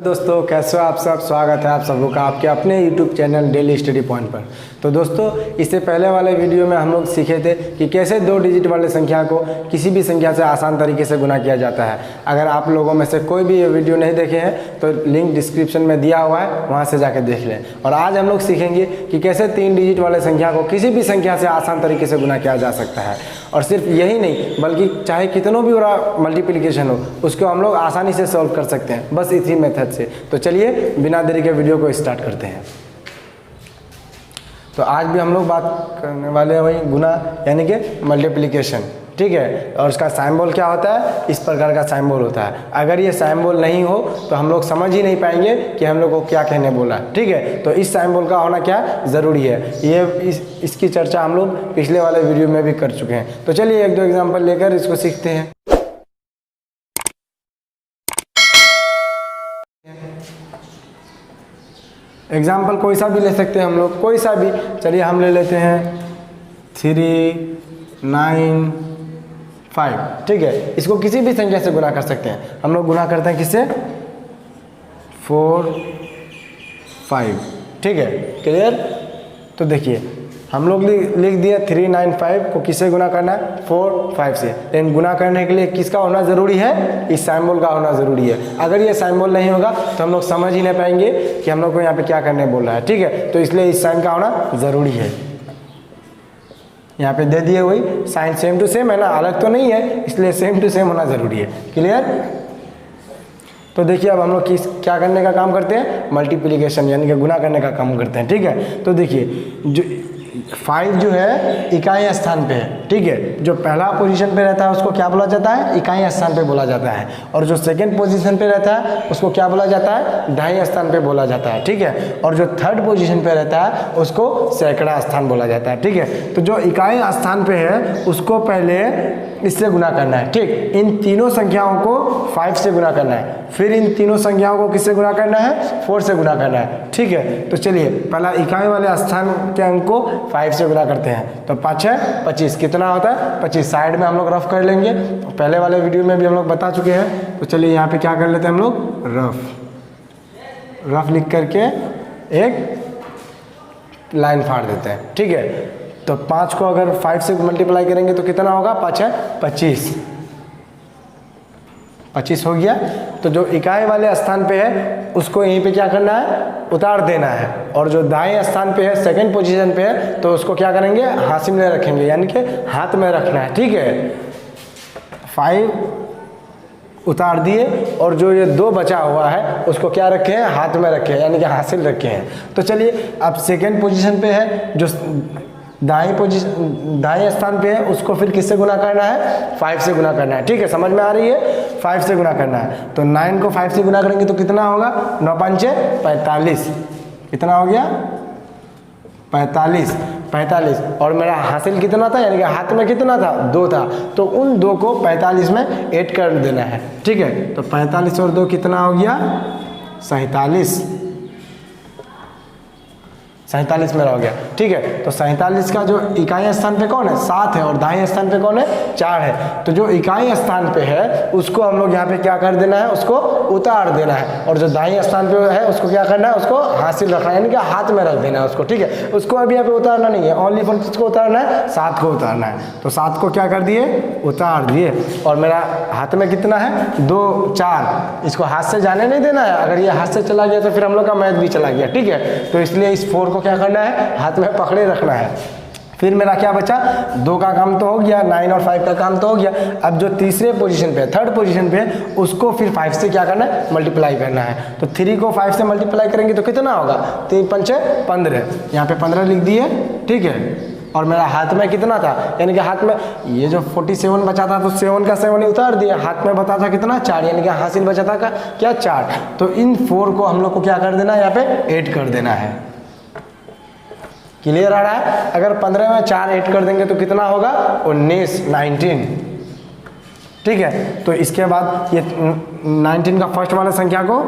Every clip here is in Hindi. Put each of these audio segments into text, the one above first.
दोस्तों, कैसे हो आप सब। स्वागत है आप सबों का आपके अपने YouTube channel daily study point पर। तो दोस्तों, इससे पहले वाले वीडियो में हम लोग सीखे थे कि कैसे 2 डिजिट वाले संख्या को किसी भी संख्या से आसान तरीके से गुना किया जाता है। अगर आप लोगों में से कोई भी ये वीडियो नहीं देखे हैं तो लिंक डिस्क्रिप्शन में दिया हुआ है, वहाँ से जाकर देख लें। और आज हम लोग सीखेंगे कि कैसे 3 डिजिट वाले संख्या को किसी भी संख्या से आसान तरीके से गुना किया जा सकता है। और सिर्फ यही नहीं, बल्कि चाहे कितनों भी बड़ा मल्टीप्लिकेशन हो, उसको हम लोग आसानी से सॉल्व कर सकते हैं, बस इसी मेथड से। तो चलिए बिना देरी के वीडियो को स्टार्ट करते हैं। तो आज भी हम लोग बात करने वाले हैं वही गुना यानी कि मल्टीप्लिकेशन, ठीक है। और उसका सिंबल क्या होता है, इस प्रकार का सिंबल होता है। अगर ये सिंबल नहीं हो तो हम लोग समझ ही नहीं पाएंगे कि हम लोग को क्या कहने बोला, ठीक है। तो इस सिंबल का होना क्या ज़रूरी है, ये इसकी चर्चा हम लोग पिछले वाले वीडियो में भी कर चुके हैं। तो चलिए 1-2 एग्जाम्पल लेकर इसको सीखते हैं। एग्जाम्पल कोई सा भी ले सकते हैं हम लोग, कोई सा भी। चलिए हम ले लेते हैं 3, 9, 5, ठीक है। इसको किसी भी संख्या से गुना कर सकते हैं। हम लोग गुना करते हैं किससे, 4, 5, ठीक है। क्लियर। तो देखिए हम लोग लिख दिया 3, 9, 5 को किससे गुना करना है, 4, 5 से। लेकिन गुना करने के लिए किसका होना ज़रूरी है, इस सिंबल का होना ज़रूरी है। अगर ये सिंबल नहीं होगा तो हम लोग समझ ही नहीं पाएंगे कि हम लोग को यहाँ पे क्या करने बोल रहा है, ठीक है। तो इसलिए इस साइन का होना ज़रूरी है। यहाँ पे दे दिए वही साइन सेम टू सेम है ना, अलग तो नहीं है, इसलिए सेम टू सेम होना ज़रूरी है। क्लियर। तो देखिए अब हम लोग क्या करने का काम करते हैं, मल्टीप्लिकेशन यानी कि गुना करने का काम करते हैं, ठीक है। तो देखिए जो 5 जो है इकाई स्थान पे है, ठीक है। जो पहला पोजीशन पे रहता है उसको क्या बोला जाता है, इकाई स्थान पे बोला जाता है। और जो सेकंड पोजीशन पे रहता है उसको क्या बोला जाता है, दहाई स्थान पे बोला जाता है, ठीक है। और जो थर्ड पोजीशन पे रहता है उसको सैकड़ा स्थान बोला जाता है, ठीक है। तो जो इकाई स्थान पे है उसको पहले इससे गुना करना है, ठीक। इन तीनों संख्याओं को 5 से गुना करना है, फिर इन तीनों संख्याओं को किससे गुना करना है, 4 से गुना करना है, ठीक है। तो चलिए पहला इकाई वाले स्थान के अंक को 5 से गुना करते हैं। तो 5 है 25, कितना होता है 25। साइड में हम लोग रफ कर लेंगे, पहले वाले वीडियो में भी हम लोग बता चुके हैं। तो चलिए यहाँ पे क्या कर लेते हैं हम लोग, रफ लिख करके एक लाइन फाड़ देते हैं, ठीक है। तो 5 को अगर 5 से मल्टीप्लाई करेंगे तो कितना होगा, 5 है 25, 25 हो गया। तो जो इकाई वाले स्थान पे है उसको यहीं पे क्या करना है, उतार देना है। और जो दाएं स्थान पे है, सेकंड पोजीशन पे है, तो उसको क्या करेंगे, हासिल में रखेंगे, यानी कि हाथ में रखना है, ठीक है। 5 उतार दिए और जो ये 2 बचा हुआ है उसको क्या रखे हैं, हाथ में रखे हैं, यानी कि हासिल रखे हैं। तो चलिए अब सेकंड पोजीशन पे है, जो दाएं स्थान पे है उसको फिर किससे गुना करना है, 5 से गुना करना है, ठीक है। समझ में आ रही है, 5 से गुना करना है। तो 9 को 5 से गुना करेंगे तो कितना होगा, 9 5 45, कितना हो गया 45। और मेरा हासिल कितना था, यानी कि हाथ में कितना था, 2 था। तो उन 2 को 45 में ऐड कर देना है, ठीक है। तो 45 और 2 कितना हो गया, 47 मेरा हो गया, ठीक है। तो 47 का जो इकाई स्थान पे कौन है, 7 है, और दाएं स्थान पे कौन है, 4 है। तो जो इकाई स्थान पे है उसको हम लोग यहाँ पे क्या कर देना है, उसको उतार देना है। और जो दाएं स्थान पे है उसको क्या करना है, उसको हासिल रखना है, यानी कि हाथ में रख देना है उसको, ठीक है। उसको अभी यहाँ पे उतारना नहीं है, ओनली फॉर किसको उतारना है, 7 को उतारना है। तो 7 को क्या कर दिए, उतार दिए। और मेरा हाथ में कितना है, 2 4, इसको हाथ से जाने नहीं देना है। अगर ये हाथ से चला गया तो फिर हम लोग का मैथ भी चला गया, ठीक है। तो इसलिए इस 4 को क्या करना है, हाथ में पकड़े रखना है। फिर मेरा क्या बचा, 2 का काम तो हो गया, 9 और 5 का काम तो हो गया। अब जो तीसरे पोजीशन पे, थर्ड पोजीशन पे, उसको फिर 5 से क्या करना है, मल्टीप्लाई करना है। तो 3 को 5 से मल्टीप्लाई करेंगे तो कितना होगा, 3 5 15, यहाँ पे 15 लिख दिए, ठीक है। और मेरा हाथ में कितना था, यानी कि हाथ में ये जो 47 बचा था तो 7 का 7 ही उतार दिया, हाथ में बता था कितना, 4, यानी कि हासिल बचा था का क्या, 4। तो इन 4 को हम लोग को क्या कर देना है, यहाँ पे ऐड कर देना है। क्लियर आ रहा है। अगर 15 में 4 ऐड कर देंगे तो कितना होगा, 19, ठीक है। तो इसके बाद ये 19 का फर्स्ट वाले संख्या को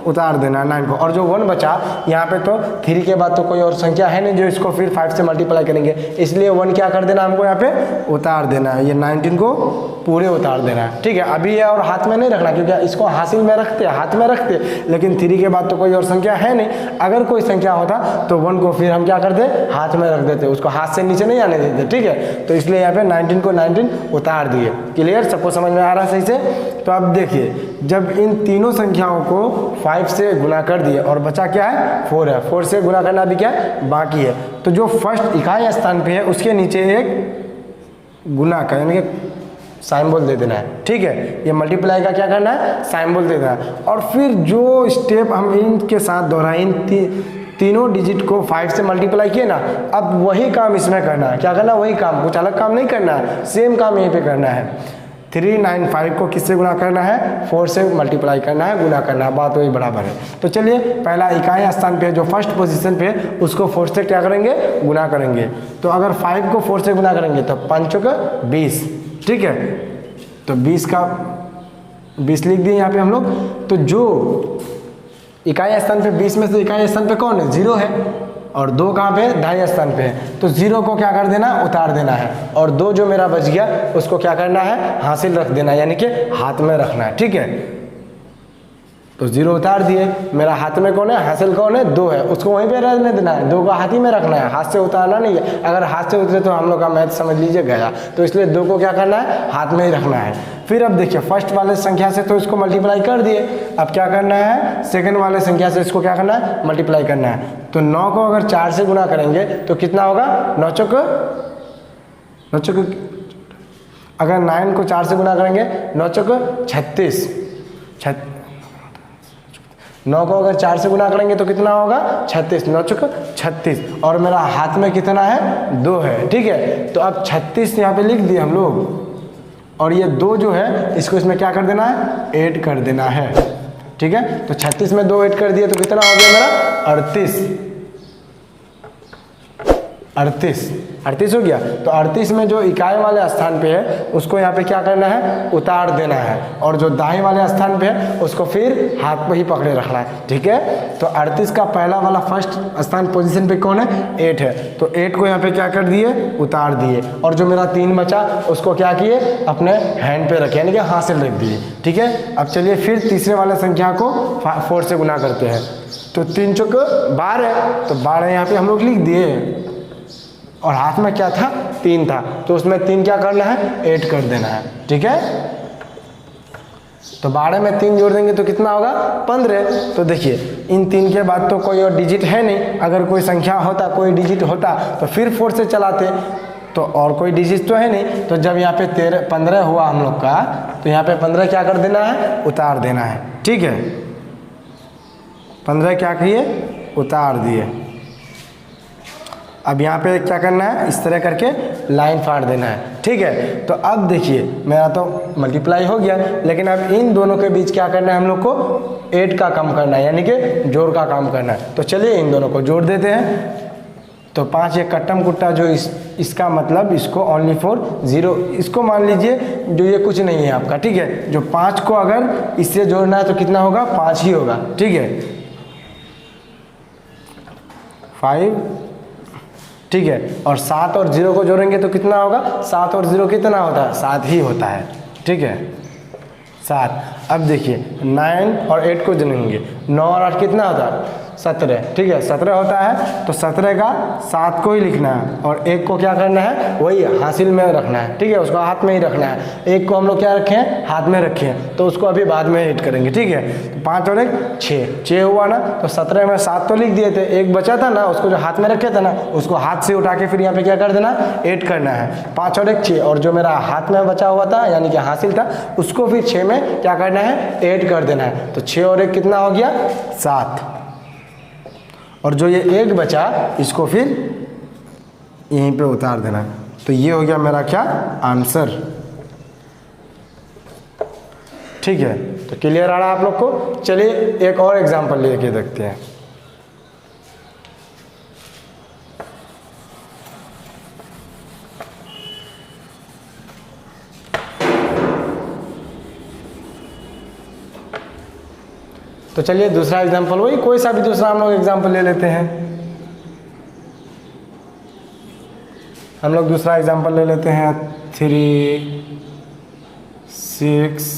उतार देना है 9 को, और जो 1 बचा यहाँ पे तो 3 के बाद तो कोई और संख्या है नहीं जो इसको फिर 5 से मल्टीप्लाई करेंगे, इसलिए 1 क्या कर देना हमको यहाँ पे उतार देना है, ये 19 को पूरे उतार देना है। ठीक है, अभी ये और हाथ में नहीं रखना क्योंकि इसको हासिल में रखते हाथ में रखते, लेकिन 3 के बाद तो कोई और संख्या है नहीं। अगर कोई संख्या होता तो 1 को फिर हम क्या करते हाथ में रख देते, उसको हाथ से नीचे नहीं आने देते। ठीक है, तो इसलिए यहाँ पे 19 को 19 उतार दिए। क्लियर, सबको समझ में आ रहा है सही से? तो अब देखिए, जब इन तीनों संख्याओं को 5 से गुना कर दिए और बचा क्या है 4 है, 4 से गुना करना भी क्या है बाकी है, तो जो फर्स्ट इकाई स्थान पे है उसके नीचे एक गुना का यानी कि साइंबल दे देना है। ठीक है, ये मल्टीप्लाई का क्या करना है साइंबल दे देना है, और फिर जो स्टेप हम इनके साथ दोहराए, इन तीनों डिजिट को 5 से मल्टीप्लाई किए ना, अब वही काम इसमें करना है। क्या करना है वही काम, कुछ अलग काम नहीं करना है, सेम काम यहीं पे करना है। 395 को किससे गुना करना है 4 से मल्टीप्लाई करना है, गुना करना है, बात वही बराबर है। तो चलिए, पहला इकाई स्थान पे जो फर्स्ट पोजीशन पे उसको 4 से क्या करेंगे गुना करेंगे। तो अगर 5 को 4 से गुना करेंगे तो 5 का 20। ठीक है, तो 20 का 20 लिख दिए यहाँ पे हम लोग। तो जो इकाई स्थान पे 20 में से इकाई स्थान पे कौन है 0 है, और 2 कहाँ पे ढाई स्थान पे है, तो 0 को क्या कर देना उतार देना है, और 2 जो मेरा बच गया उसको क्या करना है हासिल रख देना है, यानी कि हाथ में रखना है। ठीक है, तो 0 उतार दिए, मेरा हाथ में कौन है हासिल कौन है 2 है, उसको वहीं पे रहने देना है, 2 को हाथ ही में रखना है, हाथ से उतारना नहीं है। अगर हाथ से उतरे तो हम लोग का मैथ समझ लीजिए गया, तो इसलिए 2 को क्या करना है हाथ में ही रखना है। फिर अब देखिए, फर्स्ट वाले संख्या से तो इसको मल्टीप्लाई कर दिए, अब क्या करना है सेकंड वाले संख्या से इसको क्या करना है मल्टीप्लाई करना है। तो 9 को अगर 4 से गुना करेंगे तो कितना होगा 9 चौक, अगर 9 को 4 से गुना करेंगे 9 चौक 36, 9 को अगर 4 से गुना करेंगे तो कितना होगा 36, 9 चौक 36, और मेरा हाथ में कितना है 2 है। ठीक है, तो अब 36 यहाँ पे लिख दिए हम लोग, और ये 2 जो है इसको इसमें क्या कर देना है ऐड कर देना है। ठीक है, तो 36 में 2 ऐड कर दिए तो कितना हो गया मेरा 38 हो गया। तो 38 में जो इकाई वाले स्थान पे है उसको यहाँ पे क्या करना है उतार देना है, और जो दाएं वाले स्थान पे है उसको फिर हाथ पे ही पकड़े रखना है। ठीक है, तो 38 का पहला वाला फर्स्ट स्थान पोजीशन पे कौन है 8 है, तो 8 को यहाँ पे क्या कर दिए उतार दिए, और जो मेरा 3 बचा उसको क्या किए अपने हैंड पे रखे यानी कि हाथ से रख दिए। ठीक है, अब चलिए फिर तीसरे वाले संख्या को 4 से गुना करते हैं, तो 3 चौक 12, तो 12 यहाँ पे हम लोग लिख दिए, और हाथ में क्या था 3 था, तो उसमें 3 क्या करना है ऐड कर देना है। ठीक है, तो 12 में 3 जोड़ देंगे तो कितना होगा 15। तो देखिए, इन 3 के बाद तो कोई और डिजिट है नहीं, अगर कोई संख्या होता कोई डिजिट होता तो फिर 4 से चलाते, तो और कोई डिजिट तो है नहीं। तो जब यहाँ पे 15 हुआ हम लोग का, तो यहाँ पे 15 क्या कर देना है उतार देना है। ठीक है, 15 क्या किए उतार दिए। अब यहाँ पे क्या करना है इस तरह करके लाइन फाड़ देना है। ठीक है, तो अब देखिए मेरा तो मल्टीप्लाई हो गया, लेकिन अब इन दोनों के बीच क्या करना है हम लोग को ऐड का काम करना है, यानी कि जोड़ का काम करना है। तो चलिए इन दोनों को जोड़ देते हैं। तो 5 एक कट्टम कुट्टा, जो इसका मतलब इसको ओनली फॉर 0, इसको मान लीजिए जो ये कुछ नहीं है आपका। ठीक है, जो 5 को अगर इससे जोड़ना है तो कितना होगा 5 ही होगा। ठीक है, 5। ठीक है, और 7 और 0 को जोड़ेंगे तो कितना होगा 7 और 0 कितना होता है 7 ही होता है। ठीक है, 7। अब देखिए 9 और 8 को जोड़ेंगे, 9 और 8 कितना होता है 17। ठीक है, 17 होता है, तो 17 का 7 को ही लिखना है, और 1 को क्या करना है वही हासिल में रखना है। ठीक है, उसको हाथ में ही रखना है। 1 को हम लोग क्या रखे हैं हाथ में रखे हैं, तो उसको अभी बाद में ऐड करेंगे। ठीक है, तो 5 और 1 6 हुआ ना, तो 17 में 7 तो लिख दिए थे, 1 बचा था ना, उसको जो हाथ में रखे थे ना उसको हाथ से उठा के फिर यहाँ पे क्या कर देना ऐड करना है। 5 और 1 6, और जो मेरा हाथ में बचा हुआ था यानी कि हासिल था उसको फिर 6 में क्या करना है ऐड कर देना है। तो 6 और 1 कितना हो गया 7, और जो ये 1 बचा इसको फिर यहीं पे उतार देना। तो ये हो गया मेरा क्या आंसर। ठीक है, तो क्लियर आ रहा है आप लोग को। चलिए एक और एग्जांपल लेके देखते हैं। तो चलिए दूसरा एग्जाम्पल, वही कोई सा भी दूसरा हम लोग एग्जाम्पल ले लेते हैं। हम लोग दूसरा एग्जाम्पल ले लेते हैं 3, 6,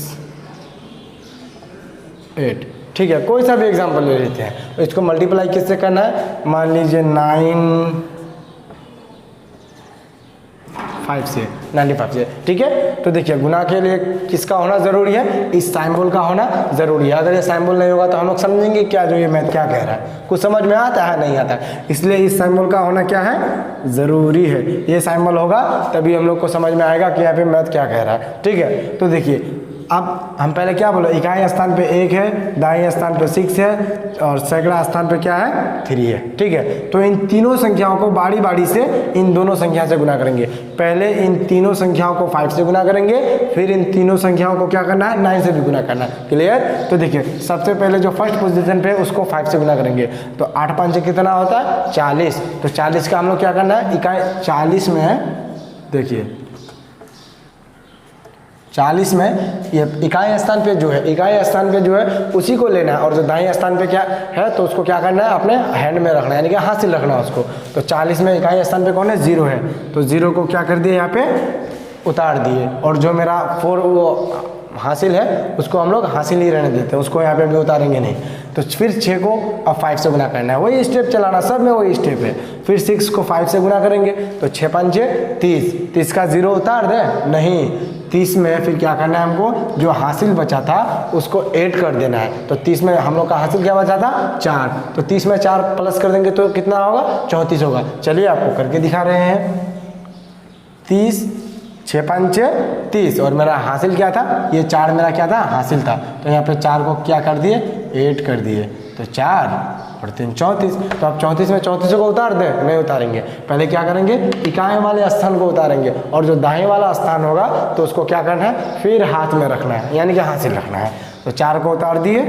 8। ठीक है, कोई सा भी एग्जाम्पल ले लेते हैं। तो इसको मल्टीप्लाई किससे करना है, मान लीजिए 9, 5 से 95 से। ठीक है, तो देखिए गुना के लिए किसका होना ज़रूरी है, इस सिंबल का होना ज़रूरी है। अगर ये सिंबल नहीं होगा तो हम लोग समझेंगे क्या जो ये मैथ क्या कह रहा है, कुछ समझ में आता है नहीं आता, इसलिए इस सिंबल का होना क्या है, ज़रूरी है। ये सिंबल होगा तभी हम लोग को समझ में आएगा कि यहाँ पे मैथ क्या कह रहा है। ठीक है, तो देखिए अब हम पहले क्या बोले, इकाई स्थान पे 1 है, दाईं स्थान पे 6 है और सैकड़ा स्थान पे क्या है, 3 है। ठीक है, तो इन तीनों संख्याओं को बारी बारी से इन दोनों संख्या से गुना करेंगे। पहले इन तीनों संख्याओं को 5 से गुना करेंगे, फिर इन तीनों संख्याओं को क्या करना है, 9 से भी गुना करना है। क्लियर। तो देखिए सबसे पहले जो फर्स्ट पोजीशन पे उसको 5 से गुना करेंगे, तो 8 5 कितना होता है, 40। तो 40 का हम लोग क्या करना है, इकाई 40 में देखिए 40 में ये इकाई स्थान पे जो है, इकाई स्थान पे जो है उसी को लेना है, और जो दाईं स्थान पे क्या है तो उसको क्या करना है, अपने हैंड में रखना है, यानी कि हाथ से रखना है उसको। तो 40 में इकाई स्थान पे कौन है, 0 है, तो 0 को क्या कर दिए यहाँ पे उतार दिए, और जो मेरा 4 वो हासिल है उसको हम लोग हासिल ही रहने देते हैं, उसको यहाँ पे भी उतारेंगे नहीं। तो फिर 6 को अब 5 से गुना करना है, वही स्टेप चलाना, सब में वही स्टेप है। फिर 6 को 5 से गुना करेंगे, तो 6 5 30, 30 का 0 उतार दे नहीं, 30 में फिर क्या करना है हमको, जो हासिल बचा था उसको ऐड कर देना है। तो 30 में हम लोग का हासिल क्या बचा था, 4, तो 30 में 4 प्लस कर देंगे तो कितना होगा, 34 होगा। चलिए आपको करके दिखा रहे हैं। 30, 6 5 30, और मेरा हासिल क्या था, ये 4 मेरा क्या था, हासिल था। तो यहाँ पे 4 को क्या कर दिए, 8 कर दिए, तो 4 और 3 34। तो अब 34 में 34 को उतार दें, नहीं उतारेंगे, पहले क्या करेंगे, इकाई वाले स्थान को उतारेंगे, और जो दाएं वाला स्थान होगा तो उसको क्या करना है, फिर हाथ में रखना है, यानी कि हासिल रखना है। तो 4 को उतार दिए,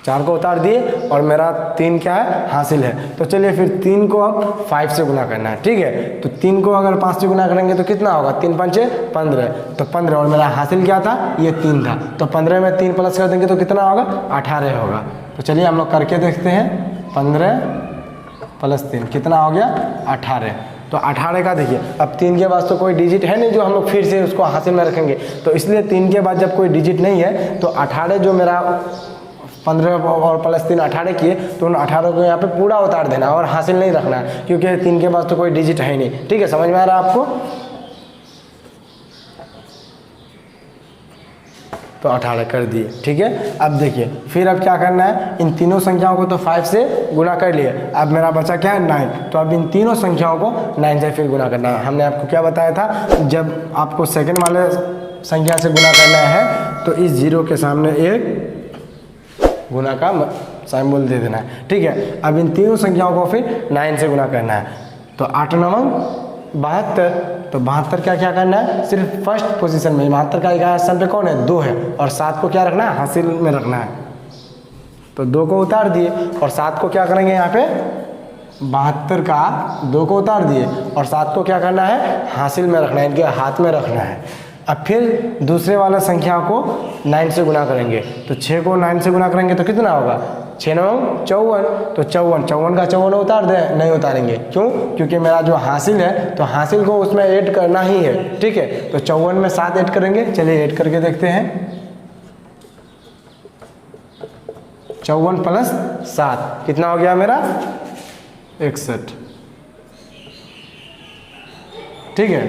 4 को उतार दिए, और मेरा 3 क्या है, हासिल है। तो चलिए फिर 3 को अब 5 से गुना करना है। ठीक है, तो 3 को अगर 5 से गुना करेंगे तो कितना होगा, 3 5 15, तो 15, और मेरा हासिल क्या था, ये 3 था, तो 15 में 3 प्लस कर देंगे तो कितना होगा, 18 होगा। तो चलिए हम लोग करके देखते हैं, 15 + 3 कितना हो गया, 18। तो 18 का देखिए, अब 3 के बाद तो कोई डिजिट है नहीं जो हम लोग फिर से उसको हासिल में रखेंगे, तो इसलिए 3 के बाद जब कोई डिजिट नहीं है तो 18 जो मेरा 15 और +3 18 किए, तो उन 18 को यहाँ पे पूरा उतार देना और हासिल नहीं रखना है, क्योंकि 3 के बाद तो कोई डिजिट है ही नहीं। ठीक है, समझ में आ रहा है आपको। तो 18 कर दिए। ठीक है, अब देखिए फिर अब क्या करना है, इन तीनों संख्याओं को तो 5 से गुना कर लिए, अब मेरा बचा क्या है, 9। तो अब इन तीनों संख्याओं को 9 से फिर गुना करना है। हमने आपको क्या बताया था, जब आपको सेकंड वाले संख्या से गुना करना है तो इस 0 के सामने एक गुना का सिंबल दे देना है। ठीक है, अब इन तीनों संख्याओं को फिर 9 से गुना करना है। तो 8 9 72, तो 72 क्या करना है, सिर्फ फर्स्ट पोजीशन में 72 का इकाई स्थान पे कौन है, 2 है, और 7 को क्या रखना है, हासिल में रखना है। तो 2 को उतार दिए, और 7 को क्या करेंगे, यहाँ पे 72 का 2 को उतार दिए, और 7 को क्या करना है, हासिल में रखना है, इनके हाथ में रखना है। अब फिर दूसरे वाला संख्या को 9 से गुना करेंगे, तो 6 को 9 से गुना करेंगे तो कितना होगा, 6 9 54, तो 54 का 54 उतार दे, नहीं उतारेंगे, क्यों, क्योंकि मेरा जो हासिल है तो हासिल को उसमें ऐड करना ही है। ठीक है, तो 54 में 7 ऐड करेंगे, चलिए ऐड करके देखते हैं। 54 + 7 कितना हो गया मेरा, 61। ठीक है,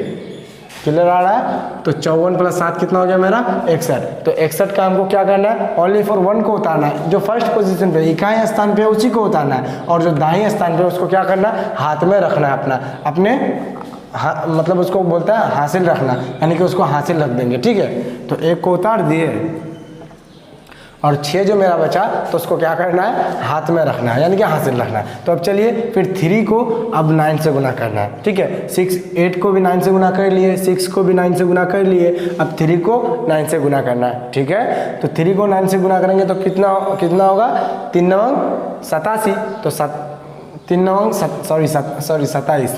क्लियर आ रहा है। तो 54 + 7 कितना हो गया मेरा, 61। तो 61 का हमको क्या करना है, ओनली फॉर 1 को उतारना है, जो फर्स्ट पोजीशन पे इकाई स्थान पे उसी को उतारना है, और जो दाईं स्थान पे उसको क्या करना है, हाथ में रखना है अपने मतलब उसको बोलता है हासिल रखना, यानी कि उसको हासिल रख देंगे। ठीक है, तो 1 को उतार दिए, और 6 जो मेरा बचा तो उसको क्या करना है, हाथ में रखना है, यानी कि हासिल रखना है। तो अब चलिए फिर 3 को अब 9 से गुना करना है। ठीक है, 8 को भी 9 से गुना कर लिए, 6 को भी 9 से गुना कर लिए, अब 3 को 9 से गुना करना है। ठीक है, तो 3 को 9 से गुना करेंगे तो कितना होगा, 3 9 87, तो 3 9 27,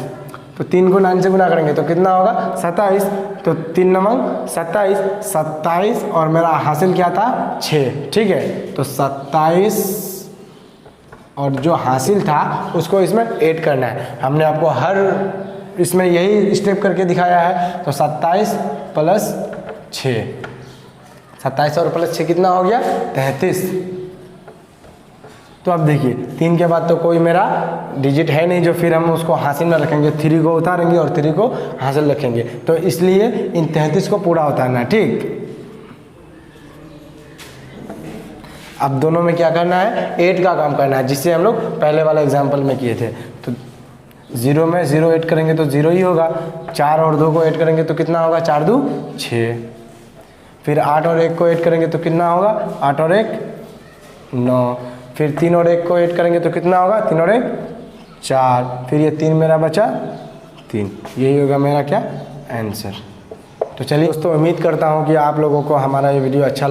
तो 3 को 9 से गुना करेंगे तो कितना होगा 27। तो 3 नमक 27, 27 और मेरा हासिल क्या था 6, ठीक है। तो 27 और जो हासिल था उसको इसमें ऐड करना है। हमने आपको हर इसमें यही स्टेप करके दिखाया है। तो 27 प्लस 6, 27 और प्लस 6 कितना हो गया 33। तो अब देखिए 3 के बाद तो कोई मेरा डिजिट है नहीं जो फिर हम उसको हासिल में रखेंगे, 3 को उतारेंगे और 3 को हासिल रखेंगे। तो इसलिए इन 33 को पूरा उतारना, ठीक। अब दोनों में क्या करना है, 8 का काम करना है, जिससे हम लोग पहले वाला एग्जाम्पल में किए थे। तो 0 में 0 ऐड करेंगे तो 0 ही होगा। 4 और 2 को ऐड करेंगे तो कितना होगा, 4 2 6। फिर 8 और 1 को ऐड करेंगे तो कितना होगा, 8 और 1 9। फिर 3 और 1 को ऐड करेंगे तो कितना होगा, 3 और 1 4। फिर ये 3 मेरा बचा 3। यही होगा मेरा क्या आंसर। तो चलिए दोस्तों, उम्मीद करता हूँ कि आप लोगों को हमारा ये वीडियो अच्छा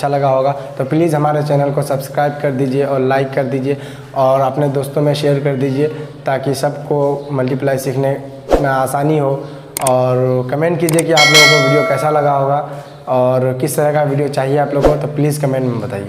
लगा होगा। तो प्लीज़ हमारे चैनल को सब्सक्राइब कर दीजिए और लाइक कर दीजिए और अपने दोस्तों में शेयर कर दीजिए, ताकि सबको मल्टीप्लाई सीखने में आसानी हो। और कमेंट कीजिए कि आप लोगों को वीडियो कैसा लगा होगा और किस तरह का वीडियो चाहिए आप लोगों को, तो प्लीज़ कमेंट में बताइए।